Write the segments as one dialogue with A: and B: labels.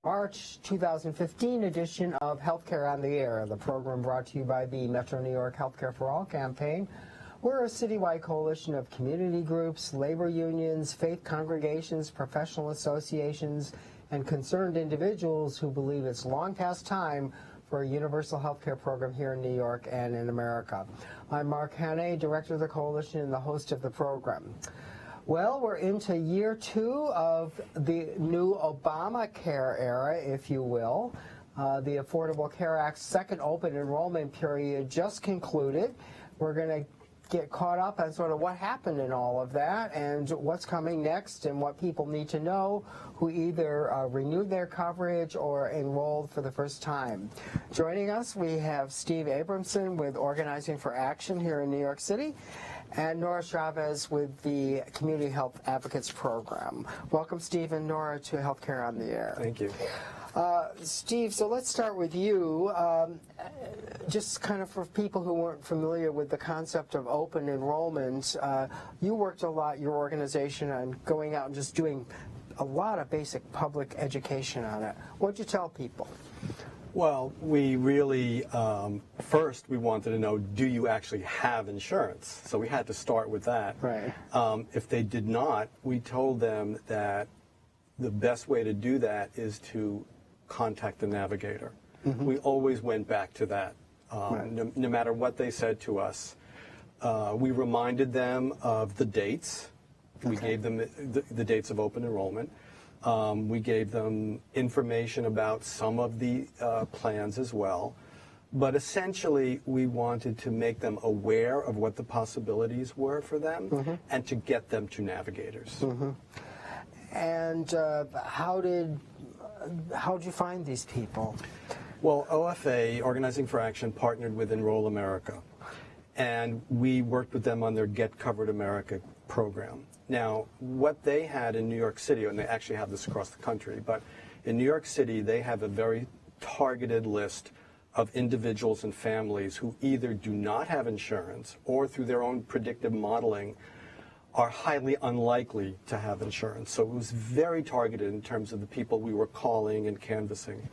A: March 2015 edition of Healthcare on the Air, the program brought to you by the Metro New York Healthcare for All campaign. We're a citywide coalition of community groups, labor unions, faith congregations, professional associations, and concerned individuals who believe it's long past time for a universal health care program here in New York and in America. I'm Mark Hannay, director of the coalition and the host of the program. Well, we're into year 2 of the new Obamacare era, if you will. The Affordable Care Act's second open enrollment period just concluded. We're going to get caught up on sort of what happened in all of that and what's coming next and what people need to know who either renewed their coverage or enrolled for the first time. Joining us, we have Steve Abramson with Organizing for Action here in New York City, and Nora Chavez with the Community Health Advocates Program. Welcome, Steve and Nora, to Healthcare on the Air.
B: Thank you.
A: Steve, so let's start with you. Just kind of for people who weren't familiar with the concept of open enrollment, you worked a lot, your organization, on going out and just doing a lot of basic public education on it. What'd you tell people?
B: Well, we really, first we wanted to know, do you actually have insurance? So we had to start with that.
A: Right.
B: If they did not, we told them that the best way to do that is to contact the navigator. Mm-hmm. We always went back to that, right. no matter what they said to us. We reminded them of the dates. Okay. We gave them the dates of open enrollment. We gave them information about some of the plans as well. But essentially, we wanted to make them aware of what the possibilities were for them, mm-hmm. and to get them to navigators. Mm-hmm.
A: And how did you find these people?
B: Well, OFA, Organizing for Action, partnered with Enroll America, and we worked with them on their Get Covered America program. Now, what they had in New York City, and they actually have this across the country, but in New York City, they have a very targeted list of individuals and families who either do not have insurance or through their own predictive modeling are highly unlikely to have insurance. So it was very targeted in terms of the people we were calling and canvassing.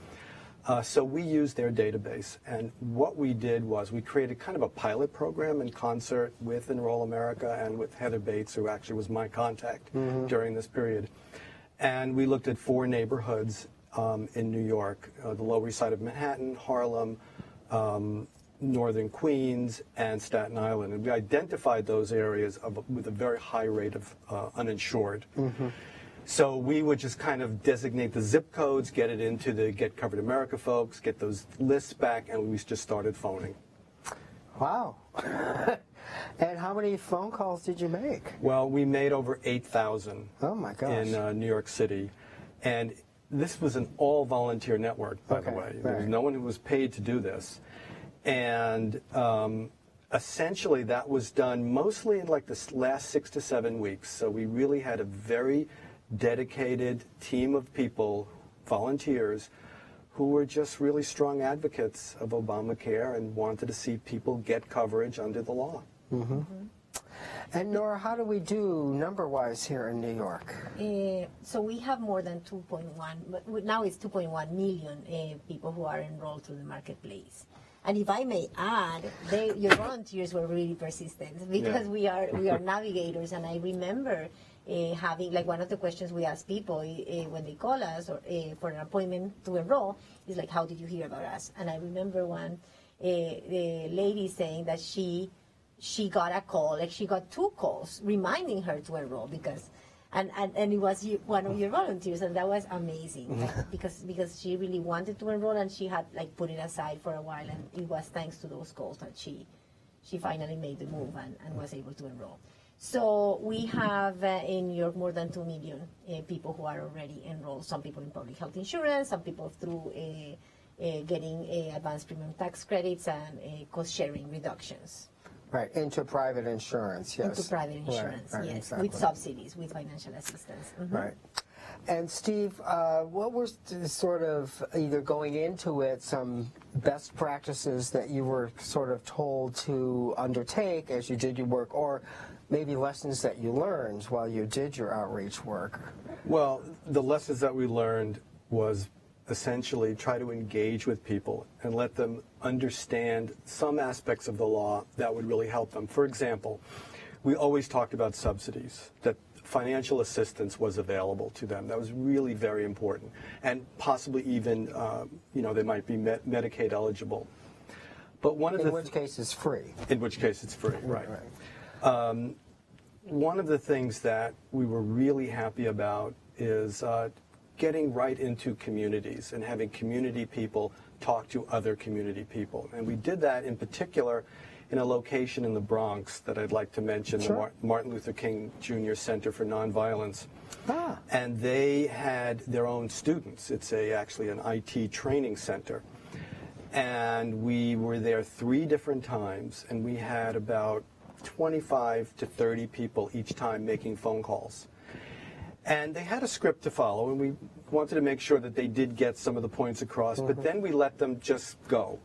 B: So we used their database, and what we did was we created kind of a pilot program in concert with Enroll America and with Heather Bates, who actually was my contact, mm-hmm. during this period. And we looked at 4 neighborhoods in New York, the Lower East Side of Manhattan, Harlem, Northern Queens, and Staten Island. And we identified those areas with a very high rate of uninsured. Mm-hmm. So we would just kind of designate the zip codes, get it into the Get Covered America folks, get those lists back, and we just started phoning.
A: Wow. And how many phone calls did you make?
B: Well, we made over 8,000.
A: Oh my gosh.
B: In New York City. And this was an all-volunteer network, by the way.
A: Right.
B: There was no one who was paid to do this. And essentially that was done mostly in like the last 6 to 7 weeks. So we really had a very dedicated team of people, volunteers, who were just really strong advocates of Obamacare and wanted to see people get coverage under the law. Mm-hmm.
A: Mm-hmm. And Nora, how do we do number-wise here in New York?
C: So we have more than 2.1, but now it's 2.1 million people who are enrolled through the marketplace. And if I may add, your volunteers were really persistent because yeah. we are navigators, and I remember having, like, one of the questions we ask people when they call us or for an appointment to enroll is like, how did you hear about us? And I remember one the lady saying that she got a call, like she got 2 calls reminding her to enroll because, and it was one of your volunteers, and that was amazing, like, because she really wanted to enroll, and she had like put it aside for a while, and it was thanks to those calls that she finally made the move and was able to enroll. So we have in New York more than 2 million people who are already enrolled. Some people in public health insurance, some people through getting advanced premium tax credits and cost sharing reductions.
A: Right, into private insurance, yes.
C: Into private insurance, right, yes, exactly. With subsidies, with financial assistance. Mm-hmm.
A: Right. And Steve, what were sort of, either going into it, some best practices that you were sort of told to undertake as you did your work, or maybe lessons that you learned while you did your outreach work?
B: Well, the lessons that we learned was essentially try to engage with people and let them understand some aspects of the law that would really help them. For example, we always talked about subsidies, that financial assistance was available to them. That was really very important. And possibly even, they might be Medicaid eligible. But
A: in which case it's free.
B: In which case it's free, right. One of the things that we were really happy about is getting right into communities and having community people talk to other community people. And we did that in particular in a location in the Bronx that I'd like to mention,
A: Sure.
B: the Martin Luther King Jr. Center for Nonviolence.
A: Ah.
B: And they had their own students. It's actually an IT training center. And we were there 3 different times, and we had about 25 to 30 people each time making phone calls. And they had a script to follow, and we wanted to make sure that they did get some of the points across, but then we let them just go.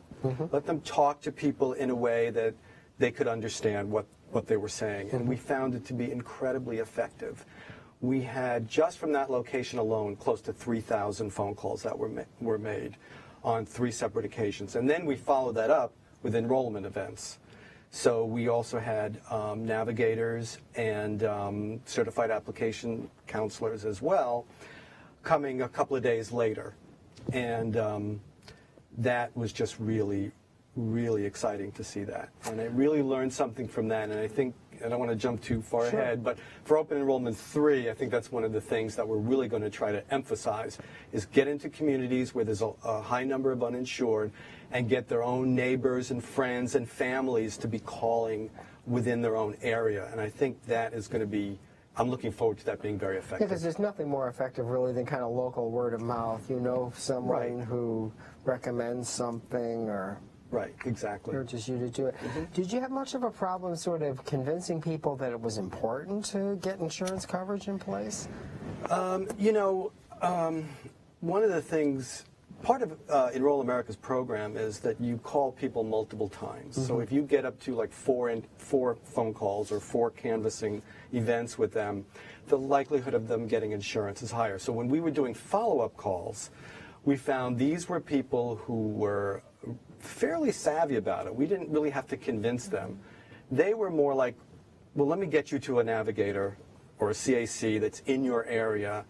B: Let them talk to people in a way that they could understand what they were saying. And we found it to be incredibly effective. We had, just from that location alone, close to 3,000 phone calls that were made on 3 separate occasions. And then we followed that up with enrollment events. So we also had navigators and certified application counselors as well coming a couple of days later. And that was just really, really exciting to see that. And I really learned something from that. And I think, I don't want to jump too far ahead, but for Open Enrollment 3, I think that's one of the things that we're really going to try to emphasize is get into communities where there's a high number of uninsured and get their own neighbors and friends and families to be calling within their own area. And I think that is going to be, I'm looking forward to that being very effective.
A: Because there's nothing more effective really than kind of local word of mouth. You know someone who recommends something or
B: Right, exactly.
A: urges you to do it. Did you have much of a problem sort of convincing people that it was important to get insurance coverage in place?
B: One of the things, part of Enroll America's program is that you call people multiple times. So if you get up to like 4 phone calls or 4 canvassing events with them, the likelihood of them getting insurance is higher. So when we were doing follow-up calls, we found these were people who were fairly savvy about it. We didn't really have to convince them. They were more like, well, let me get you to a navigator or a CAC that's in your area,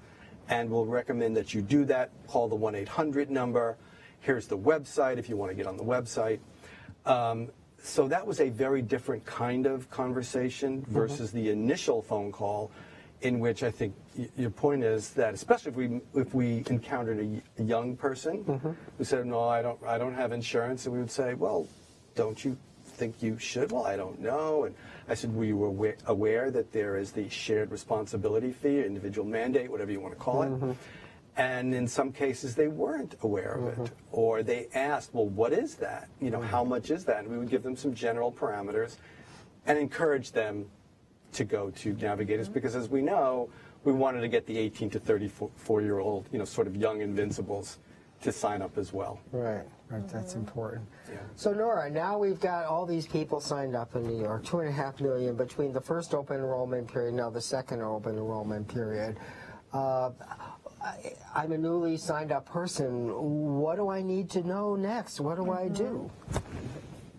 B: and we'll recommend that you do that. Call the 1-800 number. Here's the website if you want to get on the website. So that was a very different kind of conversation versus the initial phone call, in which I think your point is that, especially if we encountered a young person who said, no, I don't have insurance, and we would say, well, don't you think you should? Well, I don't know. And I said, were you aware that there is the shared responsibility fee, individual mandate, whatever you want to call it? And in some cases, they weren't aware of it. Or they asked, well, what is that? How much is that? And we would give them some general parameters and encourage them to go to navigators, because as we know, we wanted to get the 18 to 34-year-old, sort of young invincibles to sign up as well.
A: Right, that's important.
B: Yeah.
A: So Nora, now we've got all these people signed up in New York, 2.5 million between the first open enrollment period, now the second open enrollment period. I'm a newly signed up person. What do I need to know next? What do I do?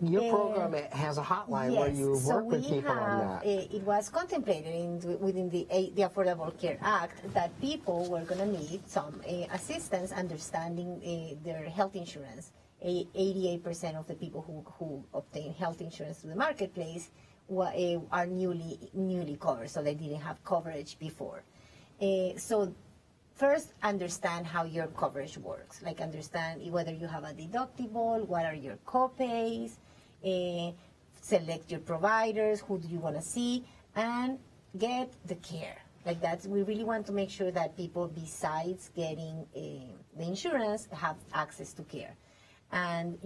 A: Your program has a hotline where you work with people on that.
C: It was contemplated within the Affordable Care Act that people were going to need some assistance understanding their health insurance. 88% of the people who obtain health insurance through the marketplace are newly covered, so they didn't have coverage before. So first, understand how your coverage works. Like understand whether you have a deductible, what are your copays, select your providers, who do you want to see, and get the care. Like that, we really want to make sure that people, besides getting the insurance, have access to care. And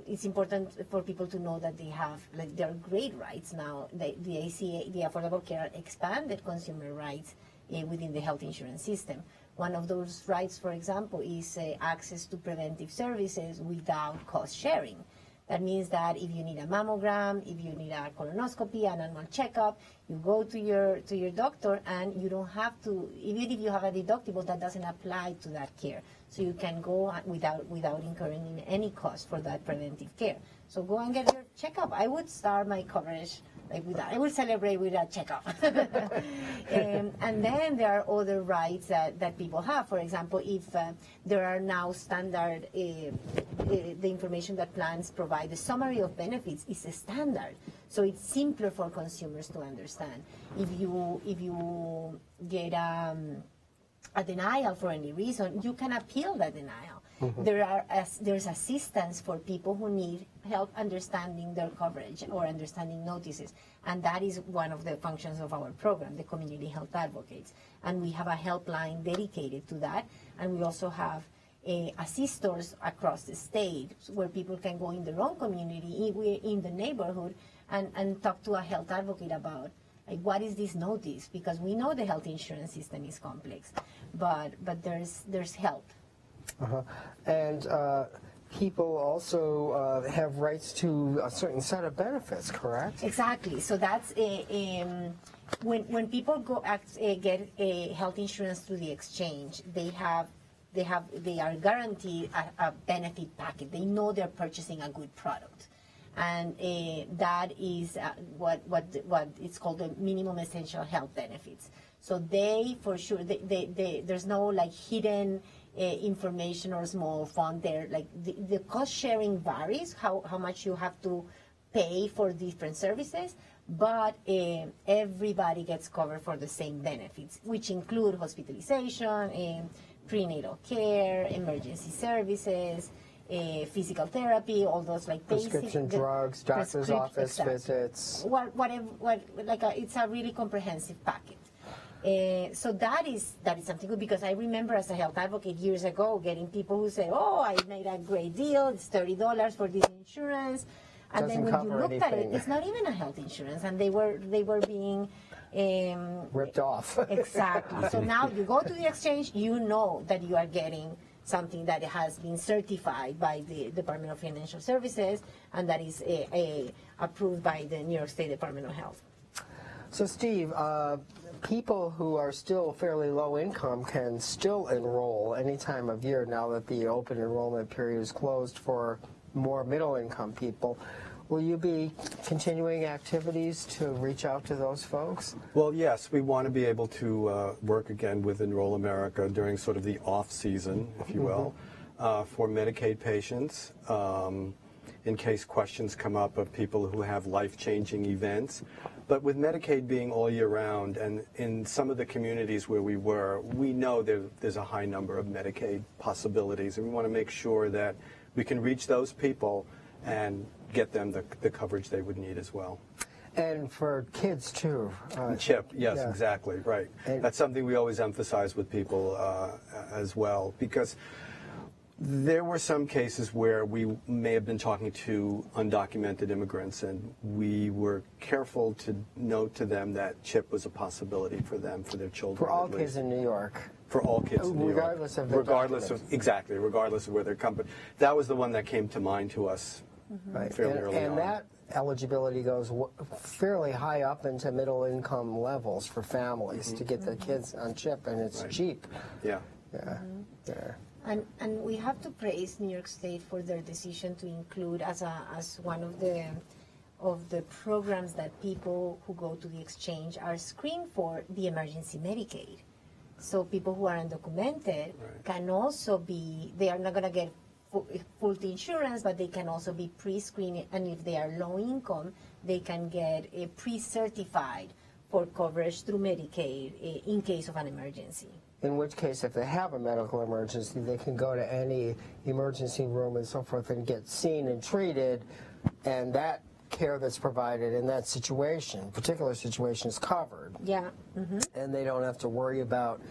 C: it's important for people to know that there are great rights now. The ACA, the Affordable Care Act, expanded consumer rights within the health insurance system. One of those rights, for example, is access to preventive services without cost sharing. That means that if you need a mammogram, if you need a colonoscopy, an annual checkup, you go to your doctor, and you don't have to, even if you have a deductible, that doesn't apply to that care. So you can go without incurring any cost for that preventive care. So go and get your checkup. I would start my coverage like with that. I would celebrate with a checkup. And then there are other rights that people have. For example, if there are now standard, the information that plans provide, the summary of benefits is a standard. So it's simpler for consumers to understand. If you get a denial for any reason, you can appeal that denial. There's assistance for people who need help understanding their coverage or understanding notices, and that is one of the functions of our program, the Community Health Advocates. And we have a helpline dedicated to that, and we also have assistors across the state where people can go in their own community, in the neighborhood, and talk to a health advocate about like, what is this notice? Because we know the health insurance system is complex, but there's help.
A: And people also have rights to a certain set of benefits, correct?
C: Exactly. So that's when people get a health insurance through the exchange, they are guaranteed a benefit packet. They know they're purchasing a good product. And that is what it's called the minimum essential health benefits. So they, for sure, there's no like hidden information or small fund there. Like the cost sharing varies, how much you have to pay for different services, but everybody gets covered for the same benefits, which include hospitalization, prenatal care, emergency services, physical therapy, all those like
A: prescription drugs, doctor's office visits.
C: It's a really comprehensive packet. So that is something good, because I remember as a health advocate years ago getting people who say, "Oh, I made a great deal. It's $30 for this insurance," and then when you looked at it, it's not even a health insurance, and they were being
A: ripped off.
C: Exactly. So now you go to the exchange, you know that you are getting something that has been certified by the Department of Financial Services, and that is approved by the New York State Department of Health.
A: So Steve, people who are still fairly low income can still enroll any time of year now that the open enrollment period is closed for more middle income people. Will you be continuing activities to reach out to those folks?
B: Well, yes, we want to be able to work again with Enroll America during sort of the off-season, if you will, for Medicaid patients, in case questions come up of people who have life-changing events. But with Medicaid being all year round, and in some of the communities where we were, we know there's a high number of Medicaid possibilities, and we want to make sure that we can reach those people and get them the coverage they would need as well.
A: And for kids too.
B: CHIP, yes,
A: yeah.
B: Exactly, right. That's something we always emphasize with people as well, because there were some cases where we may have been talking to undocumented immigrants, and we were careful to note to them that CHIP was a possibility for them, for their children.
A: For all kids in New York.
B: For all kids in New York.
A: Regardless of the
B: regardless of where they're coming. That was the one that came to mind to us fairly early on.
A: And that eligibility goes fairly high up into middle income levels for families to get the kids on CHIP, and it's cheap.
B: Yeah.
A: Yeah.
C: And we have to praise New York State for their decision to include as one of the programs that people who go to the exchange are screened for the emergency Medicaid. So people who are undocumented can also be, they are not going to get full insurance, but they can also be pre-screened, and if they are low income, they can get a pre-certified for coverage through Medicaid in case of an emergency.
A: In which case, if they have a medical emergency, they can go to any emergency room and so forth and get seen and treated, and that care that's provided in that particular situation is covered.
C: Yeah.
A: And they don't have to worry about,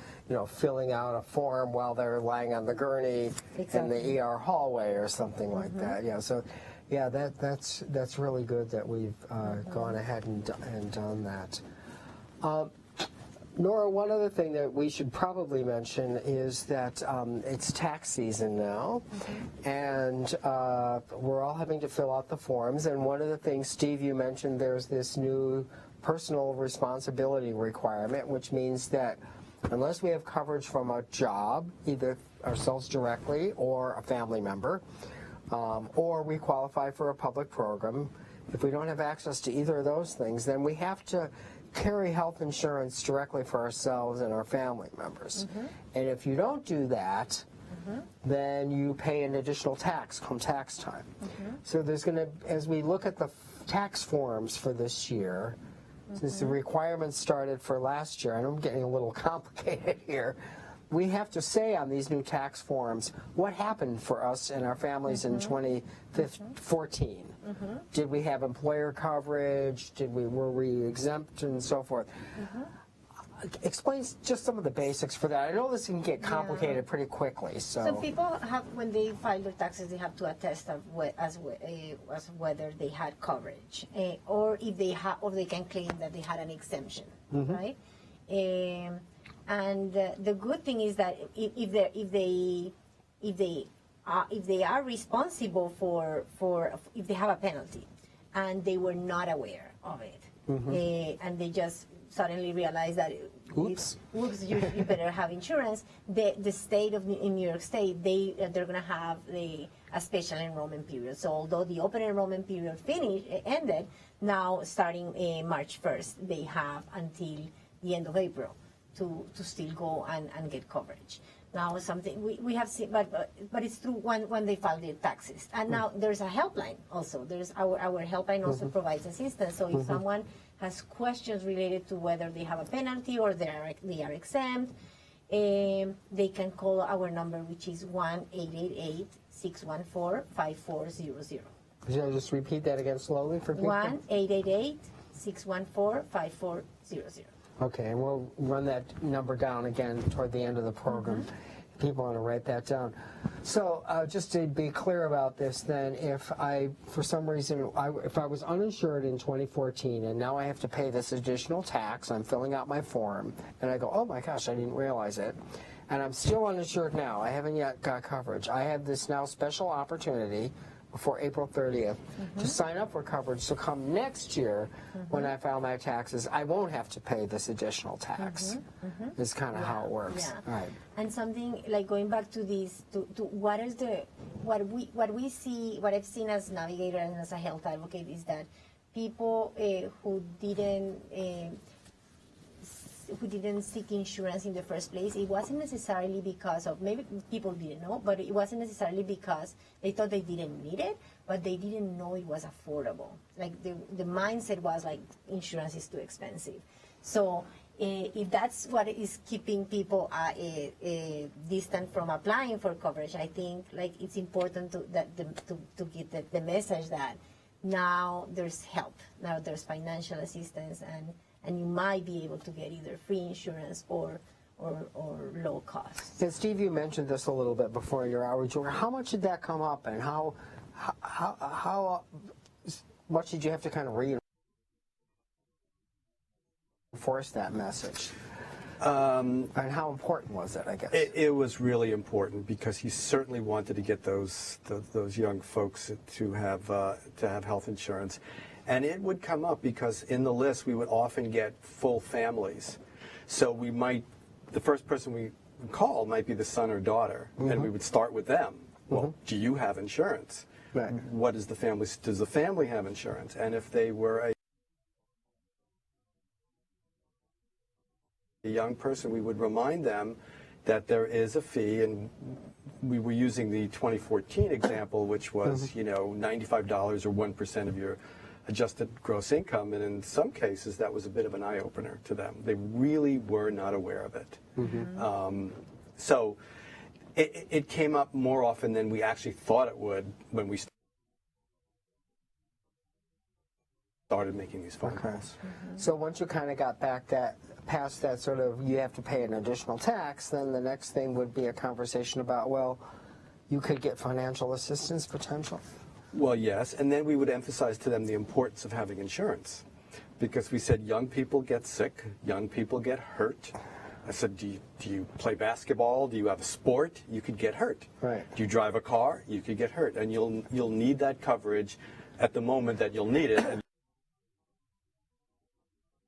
A: filling out a form while they're lying on the gurney in the ER hallway or something like that. Yeah. So, yeah, that's really good that we've gone ahead and done that. Nora, one other thing that we should probably mention is that it's tax season now, and we're all having to fill out the forms. And one of the things, Steve, you mentioned there's this new personal responsibility requirement, which means that unless we have coverage from a job, either ourselves directly or a family member, or we qualify for a public program, if we don't have access to either of those things, then we have to carry health insurance directly for ourselves and our family members. And if you don't do that, then you pay an additional tax come tax time. So there's going to, as we look at the tax forms for this year, since the requirements started for last year, and I'm getting a little complicated here, we have to say on these new tax forms what happened for us and our families in 2014. Did we have employer coverage? Were we exempt and so forth? Explain just some of the basics for that. I know this can get complicated pretty quickly. So
C: people have, when they file their taxes, they have to attest of as whether they had coverage, or if they or they can claim that they had an exemption, right? And the good thing is that if they are responsible for if they have a penalty and they were not aware of it, and they just suddenly realize that oops, you better have insurance. The state of in New York State, they're going to have a special enrollment period. So although the open enrollment period ended, now starting March 1st, they have until the end of April to still go and get coverage. Now something we have seen, but it's through when they file their taxes. And now there's a helpline also. There's our helpline also provides assistance. So if someone has questions related to whether they have a penalty or they are exempt, they can call our number, which is 1-888-614-5400.
A: Should I just repeat that again slowly for people?
C: 1-888-614-5400.
A: Okay, and we'll run that number down again toward the end of the program. People want to write that down. So just to be clear about this then, if for some reason, if I was uninsured in 2014 and now I have to pay this additional tax, I'm filling out my form, and I go, oh my gosh, I didn't realize it, and I'm still uninsured now, I haven't yet got coverage, I have this now special opportunity before April 30th to sign up for coverage, so come next year when I file my taxes, I won't have to pay this additional tax. Is kind of how it works.
C: Yeah.
A: Right.
C: And something like going back to this, to what I've seen as navigator and as a health advocate is that people who didn't seek insurance in the first place, it wasn't necessarily because of, maybe people didn't know, but it wasn't necessarily because they thought they didn't need it, but they didn't know it was affordable. Like the mindset was like, insurance is too expensive. So if that's what is keeping people distant from applying for coverage, I think like it's important to get the message that now there's help, now there's financial assistance, and you might be able to get either free insurance or low cost.
A: And Steve, you mentioned this a little bit before in your outreach. How much did that come up, and how much did you have to kind of reinforce that message? And how important was it, I guess?
B: It was really important because he certainly wanted to get those young folks to have health insurance. And it would come up because in the list we would often get full families. So the first person we would call might be the son or daughter, and we would start with them. Well, do you have insurance?
A: Right.
B: Does the family have insurance? And if they were a young person, we would remind them that there is a fee, and we were using the 2014 example, which was $95 or 1% of your adjusted gross income, and in some cases that was a bit of an eye-opener to them. They really were not aware of it. So it came up more often than we actually thought it would when we started making these phone calls.
A: So once you kind of got past that sort of you have to pay an additional tax, then the next thing would be a conversation about, well, you could get financial assistance potential.
B: Well, yes, and then we would emphasize to them the importance of having insurance. because we said young people get sick, young people get hurt. I said, do you play basketball? Do you have a sport? You could get hurt.
A: Right.
B: Do you drive a car? You could get hurt, and you'll need that coverage at the moment that you'll need it, and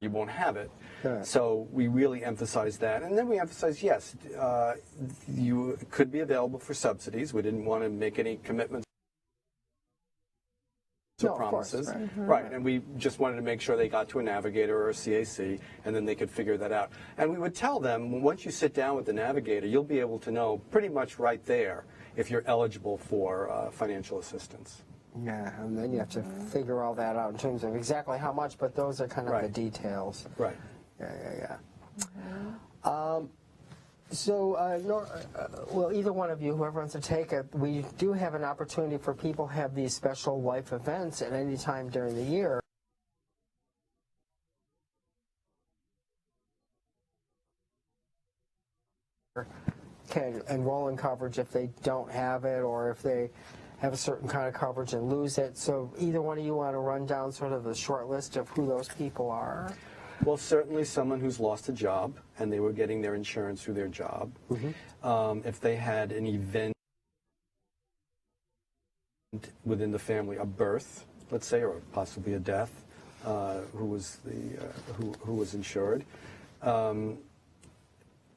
B: you won't have it.
A: Right.
B: So we really emphasize that, and then we emphasize, yes, you could be available for subsidies. We didn't want to make any commitments.
A: No,
B: promises,
A: of course,
B: right? And we just wanted to make sure they got to a navigator or a CAC, and then they could figure that out. And we would tell them, once you sit down with the navigator, you'll be able to know pretty much right there if you're eligible for financial assistance.
A: Yeah, and then you have to figure all that out in terms of exactly how much, but those are kind of the
B: Right.
A: details.
B: Right.
A: Yeah. So, well, either one of you, whoever wants to take it, we do have an opportunity for people to have these special life events at any time during the year. Can enroll in coverage if they don't have it, or if they have a certain kind of coverage and lose it. So either one of you want to run down sort of a short list of who those people are?
B: Well, certainly someone who's lost a job and they were getting their insurance through their job. If they had an event within the family, a birth, let's say, or possibly a death, who was insured. That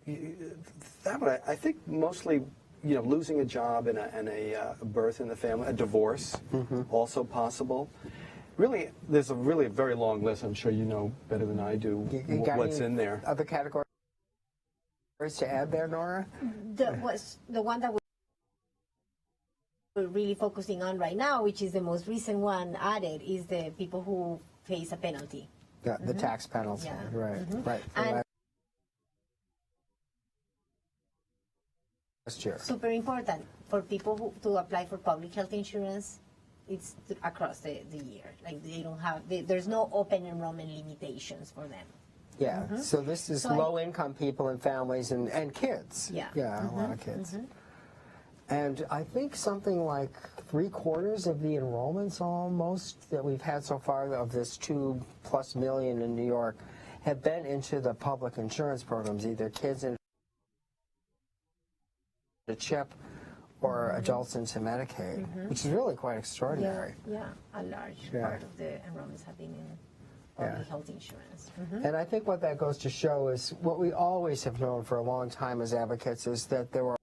B: one, I think mostly, losing a job and a birth in the family, a divorce, also possible. Really, there's a very long list. I'm sure you know better than I do what's in there.
A: Other categories to add there, Nora?
C: The one that we're really focusing on right now, which is the most recent one added, is the people who face a penalty.
A: Yeah, the tax penalty.
C: Yeah.
A: Right. Right.
C: And
A: Last year.
C: super important for people to apply for public health insurance. It's across the year. Like they don't have, there's no open enrollment limitations for them.
A: Yeah. So this is low-income people and families and kids.
C: Yeah.
A: Yeah, a lot of kids. And I think something like 3/4 of the enrollments almost that we've had so far of this 2+ million in New York have been into the public insurance programs, either kids into the CHIP or adults into Medicaid, which is really quite extraordinary.
C: Yeah, a large part of the enrollments have been in public health insurance.
A: And I think what that goes to show is what we always have known for a long time as advocates is that there were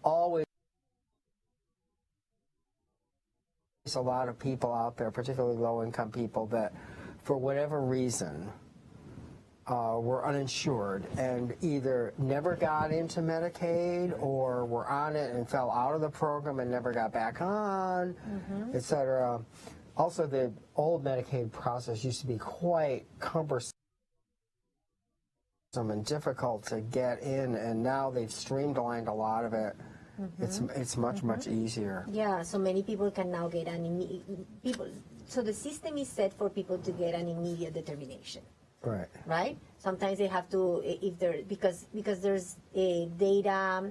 A: always a lot of people out there, particularly low-income people, that for whatever reason were uninsured and either never got into Medicaid or were on it and fell out of the program and never got back on, et cetera. Also, the old Medicaid process used to be quite cumbersome and difficult to get in, and now they've streamlined a lot of it. It's much easier.
C: Yeah, so many people can now get so the system is set for people to get an immediate determination. Right? Sometimes they have to, if they're because there's data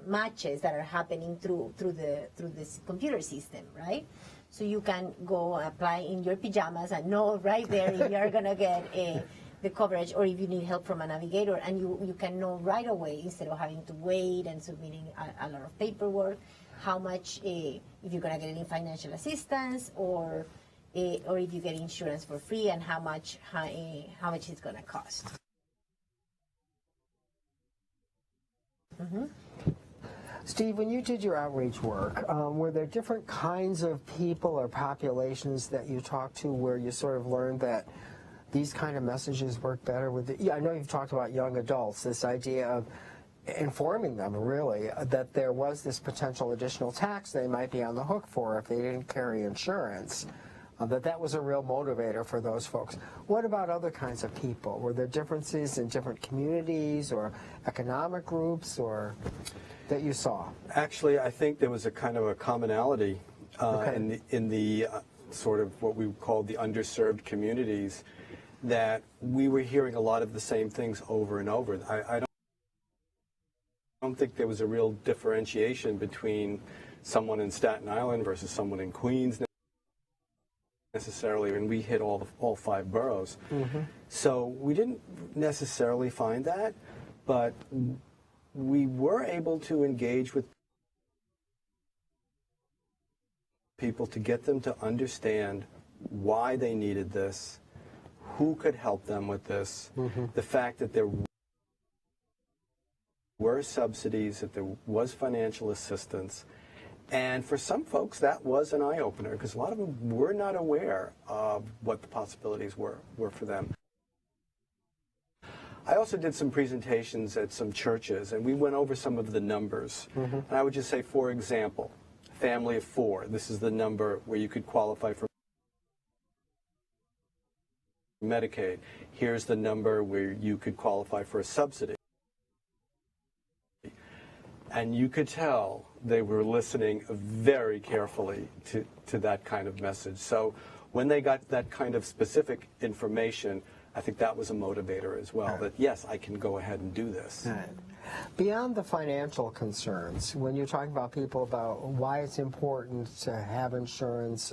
C: matches that are happening through this computer system, right? So you can go apply in your pajamas and know right there if you're gonna get the coverage, or if you need help from a navigator, and you can know right away instead of having to wait and submitting a lot of paperwork how much if you're gonna get any financial assistance or if you get insurance for free, and how much it's going to cost.
A: Steve, when you did your outreach work, were there different kinds of people or populations that you talked to where you sort of learned that these kind of messages work better with I know you've talked about young adults, this idea of informing them, really, that there was this potential additional tax they might be on the hook for if they didn't carry insurance. That was a real motivator for those folks. What about other kinds of people? Were there differences in different communities or economic groups or that you saw?
B: Actually, I think there was a kind of a commonality in the sort of what we called the underserved communities, that we were hearing a lot of the same things over and over. I don't think there was a real differentiation between someone in Staten Island versus someone in Queens necessarily, and we hit all 5 boroughs. So we didn't necessarily find that, but we were able to engage with people to get them to understand why they needed this, who could help them with this, the fact that there were subsidies, that there was financial assistance. And for some folks, that was an eye-opener, because a lot of them were not aware of what the possibilities were for them. I also did some presentations at some churches, and we went over some of the numbers. And I would just say, for example, family of 4, this is the number where you could qualify for Medicaid. Here's the number where you could qualify for a subsidy. And you could tell they were listening very carefully to that kind of message. So when they got that kind of specific information, I think that was a motivator as well, that yes, I can go ahead and do this.
A: Right. Beyond the financial concerns, when you're talking about people about why it's important to have insurance,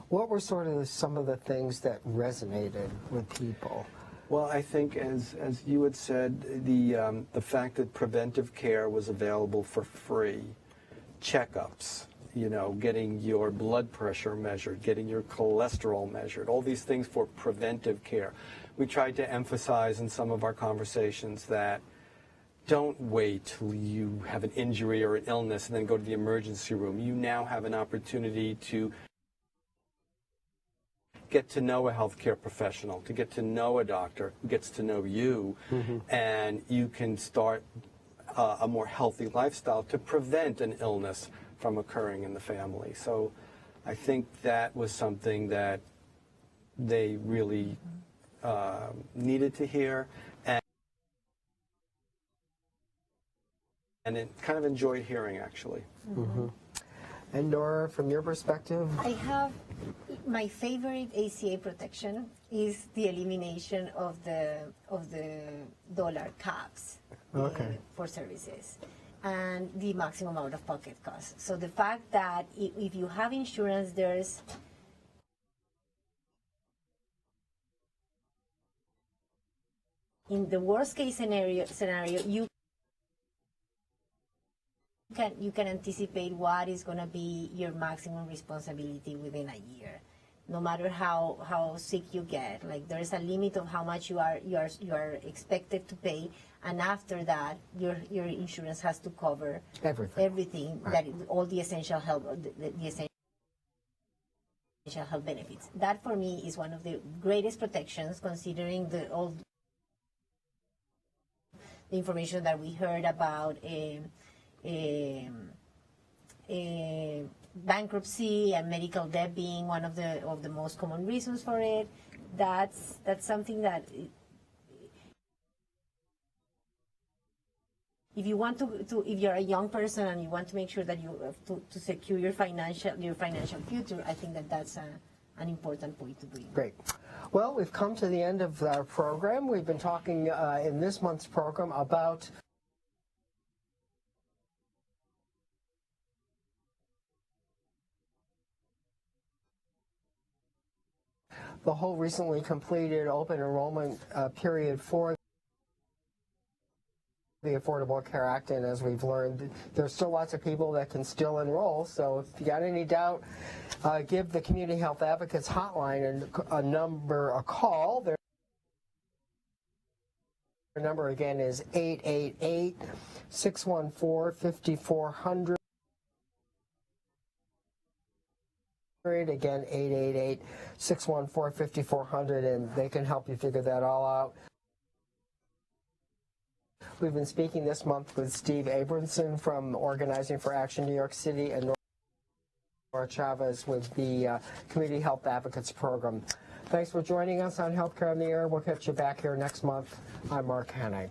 A: what were sort of some of the things that resonated with people?
B: Well, I think, as you had said, the fact that preventive care was available for free, checkups, getting your blood pressure measured, getting your cholesterol measured, all these things for preventive care. We tried to emphasize in some of our conversations that don't wait till you have an injury or an illness and then go to the emergency room. You now have an opportunity to get to know a healthcare professional, to get to know a doctor who gets to know you, and you can start a more healthy lifestyle to prevent an illness from occurring in the family. So I think that was something that they really needed to hear, and it kind of enjoyed hearing, actually.
A: And Nora, from your perspective?
C: I have my favorite ACA protection is the elimination of the dollar caps for services and the maximum out-of-pocket cost. So the fact that if you have insurance, there's in the worst case scenario you can anticipate what is going to be your maximum responsibility within a year, no matter how sick you get. Like, there is a limit of how much you are expected to pay, and after that, your insurance has to cover everything that all the essential health benefits. That for me is one of the greatest protections, considering all the information that we heard about. Bankruptcy and medical debt being one of the most common reasons for it. That's something that if you want to if you're a young person and you want to make sure that you to secure your financial future, I think that's an important point to bring.
A: Great. Well, we've come to the end of our program. We've been talking in this month's program about the whole recently completed open enrollment period for the Affordable Care Act, and as we've learned, there's still lots of people that can still enroll. So if you got any doubt, give the Community Health Advocates Hotline a call. Their number again is 888-614-5400. Again, 888-614-5400, and they can help you figure that all out. We've been speaking this month with Steve Abramson from Organizing for Action New York City, and Nora Chavez with the Community Health Advocates Program. Thanks for joining us on Healthcare on the Air. We'll catch you back here next month. I'm Mark Hannay.